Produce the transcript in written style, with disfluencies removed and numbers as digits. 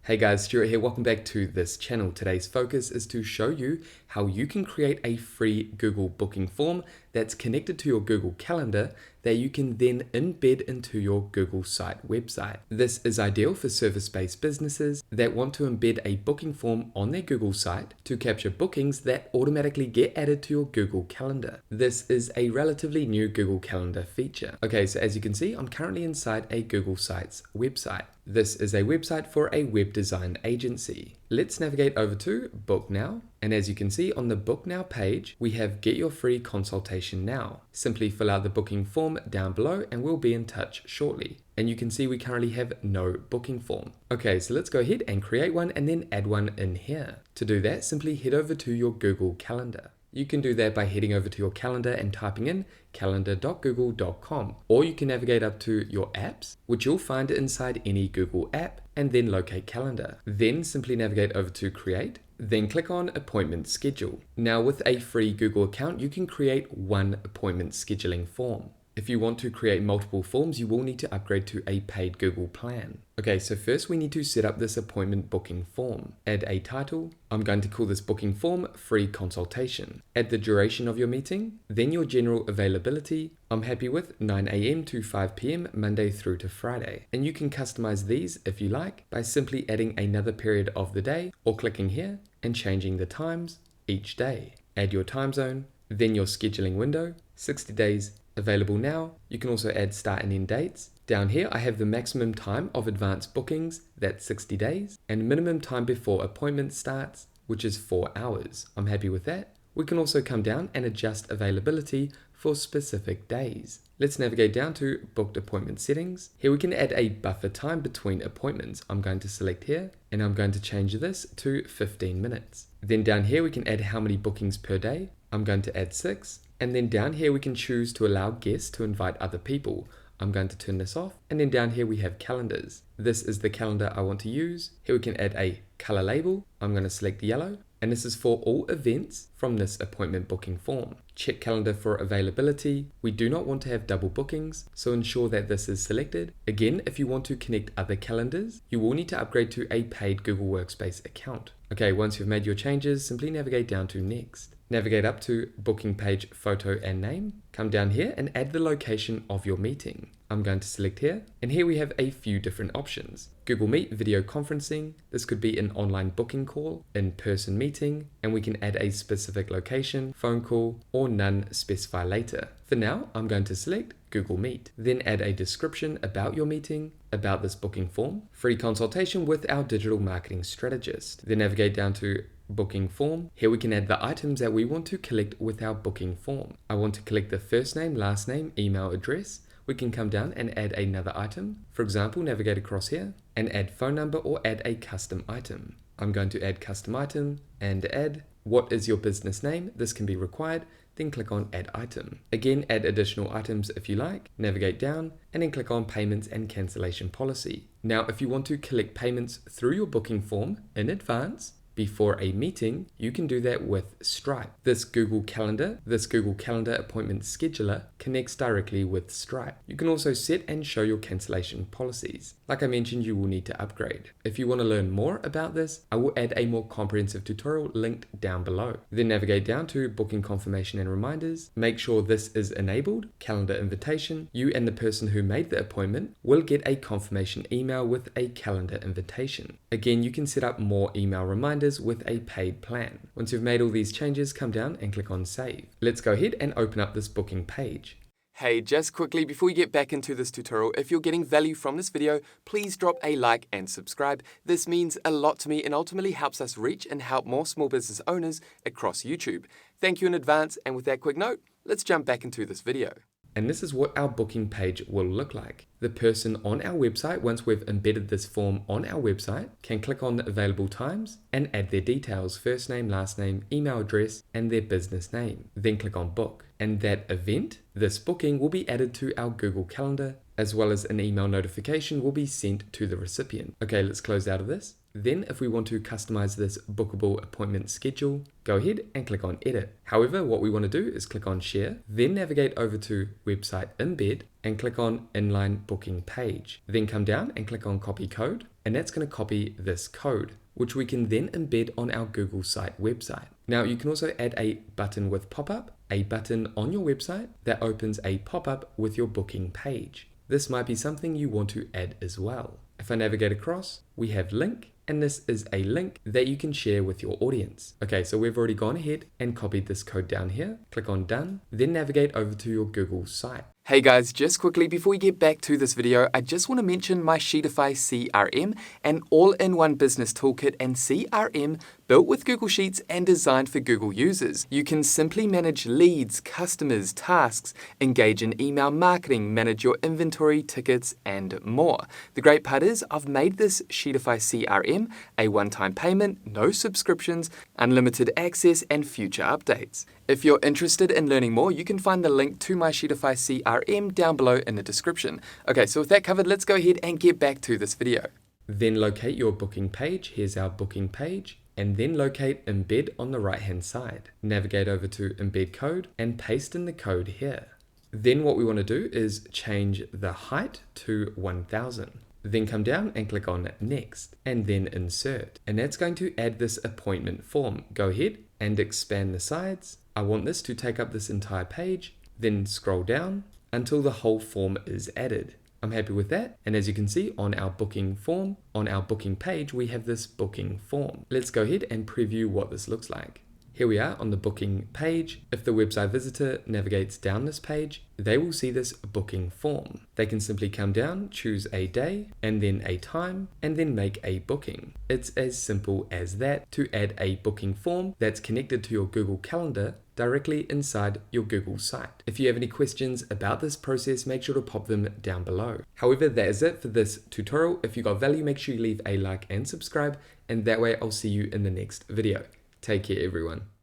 Hey guys, Stuart here. Welcome back to this channel. Today's focus is to show you how you can create a free Google booking form that's connected to your Google Calendar that you can then embed into your Google site website. This is ideal for service-based businesses that want to embed a booking form on their Google site to capture bookings that automatically get added to your Google Calendar. This is a relatively new Google Calendar feature. Okay, so as you can see, I'm currently inside a Google Sites website. This is a website for a web design agency. Let's navigate over to Book Now. And as you can see on the Book Now page, we have Get Your Free Consultation Now. Simply fill out the booking form down below and we'll be in touch shortly. And you can see we currently have no booking form. Okay, so let's go ahead and create one and then add one in here. To do that, simply head over to your Google Calendar. You can do that by heading over to your calendar and typing in calendar.google.com, or you can navigate up to your apps, which you'll find inside any Google app, and then locate calendar. Then simply navigate over to create, then click on appointment schedule. Now with a free Google account, you can create one appointment scheduling form. If you want to create multiple forms, you will need to upgrade to a paid Google plan. Okay, so first we need to set up this appointment booking form. Add a title. I'm going to call this booking form Free Consultation. Add the duration of your meeting, then your general availability. I'm happy with 9 a.m. to 5 p.m. Monday through to Friday. And you can customize these if you like by simply adding another period of the day or clicking here and changing the times each day. Add your time zone, then your scheduling window, 60 days, available now. You can also add start and end dates. Down here I have the maximum time of advanced bookings, that's 60 days, and minimum time before appointment starts, which is 4 hours. I'm happy with that. We can also come down and adjust availability for specific days. Let's navigate down to booked appointment settings. Here we can add a buffer time between appointments. I'm going to select here and I'm going to change this to 15 minutes. Then down here we can add how many bookings per day. I'm going to add 6. And then down here we can choose to allow guests to invite other people. I'm going to turn this off. And then down here we have calendars. This is the calendar I want to use. Here we can add a color label. I'm going to select yellow. And this is for all events from this appointment booking form. Check calendar for availability. We do not want to have double bookings, so ensure that this is selected. Again, if you want to connect other calendars, you will need to upgrade to a paid Google Workspace account. Okay, once you've made your changes, simply navigate down to next. Navigate up to booking page photo and name. Come down here and add the location of your meeting. I'm going to select here, and here we have a few different options. Google Meet video conferencing. This could be an online booking call, in-person meeting, and we can add a specific location, phone call, or none, specify later. For now, I'm going to select Google Meet. Then add a description about your meeting, about this booking form, free consultation with our digital marketing strategist. Then navigate down to booking form. Here we can add the items that we want to collect with our booking form. I want to collect the first name, last name, email address. We can come down and add another item. For example, navigate across here and add phone number or add a custom item. I'm going to add custom item and add what is your business name. This can be required. Then click on add item. Again, add additional items if you like. Navigate down and then click on payments and cancellation policy. Now, if you want to collect payments through your booking form in advance, before a meeting, you can do that with Stripe. This Google Calendar appointment scheduler connects directly with Stripe. You can also set and show your cancellation policies. Like I mentioned, you will need to upgrade. If you want to learn more about this, I will add a more comprehensive tutorial linked down below. Then navigate down to booking confirmation and reminders. Make sure this is enabled. Calendar invitation. You and the person who made the appointment will get a confirmation email with a calendar invitation. Again, you can set up more email reminders with a paid plan. Once you've made all these changes, come down and click on save. Let's go ahead and open up this booking page. Hey, just quickly before we get back into this tutorial, if you're getting value from this video, please drop a like and subscribe. This means a lot to me and ultimately helps us reach and help more small business owners across YouTube. Thank you in advance, and with that quick note, let's jump back into this video. And this is what our booking page will look like. The person on our website, once we've embedded this form on our website, can click on the available times and add their details, first name, last name, email address, and their business name. Then click on book. And that event, this booking, will be added to our Google Calendar, as well as an email notification will be sent to the recipient. Okay, let's close out of this. Then if we want to customize this bookable appointment schedule, go ahead and click on edit. However, what we want to do is click on share, then navigate over to website embed and click on inline booking page. Then come down and click on copy code, and that's going to copy this code, which we can then embed on our Google site website. Now you can also add a button with pop-up, a button on your website that opens a pop-up with your booking page. This might be something you want to add as well. If I navigate across, we have link, and this is a link that you can share with your audience. Okay, so we've already gone ahead and copied this code down here. Click on done, then navigate over to your Google site. Hey guys, just quickly before we get back to this video, I just want to mention my Sheetify CRM, an all-in-one business toolkit and CRM built with Google Sheets and designed for Google users. You can simply manage leads, customers, tasks, engage in email marketing, manage your inventory, tickets, and more. The great part is I've made this Sheetify CRM a one-time payment, no subscriptions, unlimited access, and future updates. If you're interested in learning more, you can find the link to my Sheetify CRM down below in the description. Okay, so with that covered, let's go ahead and get back to this video. Then locate your booking page. Here's our booking page. And then locate embed on the right hand side. Navigate over to embed code and paste in the code here. Then what we want to do is change the height to 1000. Then come down and click on next and then insert. And that's going to add this appointment form. Go ahead and expand the sides. I want this to take up this entire page, then scroll down until the whole form is added. I'm happy with that. And as you can see on our booking form, on our booking page, we have this booking form. Let's go ahead and preview what this looks like. Here we are on the booking page. If the website visitor navigates down this page, they will see this booking form. They can simply come down, choose a day, and then a time, and then make a booking. It's as simple as that to add a booking form that's connected to your Google Calendar directly inside your Google site. If you have any questions about this process, make sure to pop them down below. However, that is it for this tutorial. If you got value, make sure you leave a like and subscribe, and that way I'll see you in the next video. Take care, everyone.